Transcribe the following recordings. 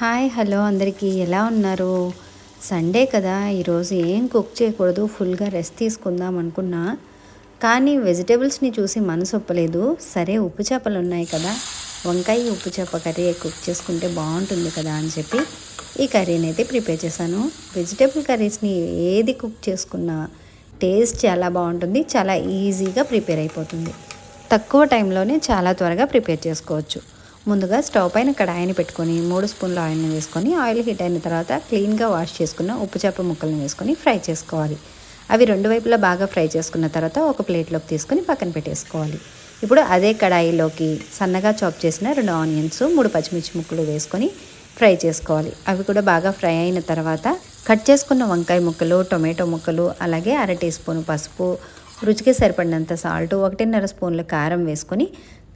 Hi hello అందరికీ ఎలా ఉన్నారు? సండే కదా, ఈరోజు ఏం కుక్ చేయకూడదు, ఫుల్గా రెస్ట్ తీసుకుందాం అనుకున్నా. కానీ వెజిటేబుల్స్ని చూసి మనసు ఒప్పలేదు. సరే ఉప్పు చేపలు ఉన్నాయి కదా, వంకాయ ఉప్పు చేప కర్రీ కుక్ చేసుకుంటే బాగుంటుంది కదా అని చెప్పి ఈ కర్రీని అయితే ప్రిపేర్ చేశాను. వెజిటేబుల్ కర్రీస్ని ఏది కుక్ చేసుకున్నా టేస్ట్ చాలా బాగుంటుంది, చాలా ఈజీగా ప్రిపేర్ అయిపోతుంది. తక్కువ టైంలోనే చాలా త్వరగా ప్రిపేర్ చేసుకోవచ్చు. ముందుగా స్టవ్ పైన కడాయిని పెట్టుకొని 3 స్పూన్ల ఆయిల్ని వేసుకొని ఆయిల్ హీట్ అయిన తర్వాత క్లీన్గా వాష్ చేసుకున్న ఉప్పు చేప ముక్కలను వేసుకొని ఫ్రై చేసుకోవాలి. అవి రెండు వైపులా బాగా ఫ్రై చేసుకున్న తర్వాత ఒక ప్లేట్లోకి తీసుకొని పక్కన పెట్టేసుకోవాలి. ఇప్పుడు అదే కడాయిలోకి సన్నగా చాప్ చేసిన 2 ఆనియన్స్, 3 పచ్చిమిర్చి ముక్కలు వేసుకొని ఫ్రై చేసుకోవాలి. అవి కూడా బాగా ఫ్రై అయిన తర్వాత కట్ చేసుకున్న వంకాయ ముక్కలు, టొమాటో ముక్కలు, అలాగే 1/2 టీ స్పూన్ పసుపు, రుచికి సరిపడినంత సాల్ట్, 1.5 స్పూన్ల కారం వేసుకొని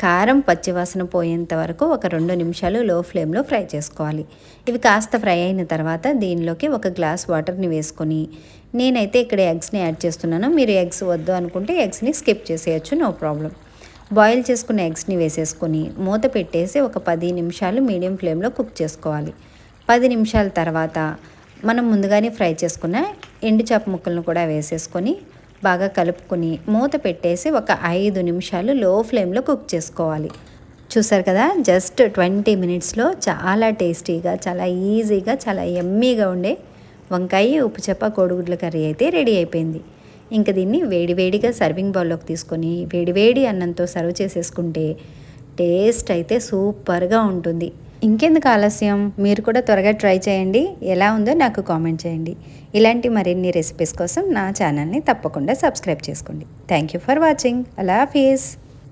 కారం పచ్చివాసన పోయేంత వరకు ఒక 2 నిమిషాలు లో ఫ్లేమ్లో ఫ్రై చేసుకోవాలి. ఇవి కాస్త ఫ్రై అయిన తర్వాత దీనిలోకి 1 గ్లాస్ వాటర్ని వేసుకొని, నేనైతే ఇక్కడ ఎగ్స్ని యాడ్ చేస్తున్నాను. మీరు ఎగ్స్ వద్దు అనుకుంటే ఎగ్స్ని స్కిప్ చేసేయచ్చు, నో ప్రాబ్లం. బాయిల్ చేసుకున్న ఎగ్స్ని వేసేసుకొని మూత పెట్టేసి ఒక 10 నిమిషాలు మీడియం ఫ్లేమ్లో కుక్ చేసుకోవాలి. 10 నిమిషాల తర్వాత మనం ముందుగానే ఫ్రై చేసుకున్న ఎండు చేప ముక్కలను కూడా వేసేసుకొని బాగా కలుపుకొని మూత పెట్టేసి ఒక 5 నిమిషాలు లో ఫ్లేమ్లో కుక్ చేసుకోవాలి. చూసారు కదా, జస్ట్ 20 మినిట్స్లో చాలా టేస్టీగా, చాలా ఈజీగా, చాలా యమ్మీగా ఉండే వంకాయ ఉప్పు చేప కోడిగుడ్ల కర్రీ అయితే రెడీ అయిపోయింది. ఇంకా దీన్ని వేడివేడిగా సర్వింగ్ బౌల్లోకి తీసుకొని వేడివేడి అన్నంతో సర్వ్ చేసేసుకుంటే టేస్ట్ అయితే సూపర్గా ఉంటుంది. ఇంకెందుకు ఆలస్యం, మీరు కూడా త్వరగా ట్రై చేయండి. ఎలా ఉందో నాకు కామెంట్ చేయండి. ఇలాంటి మరిన్ని రెసిపీస్ కోసం నా ఛానల్ని తప్పకుండా సబ్స్క్రైబ్ చేసుకోండి. Thank you for watching. Allah Hafeez.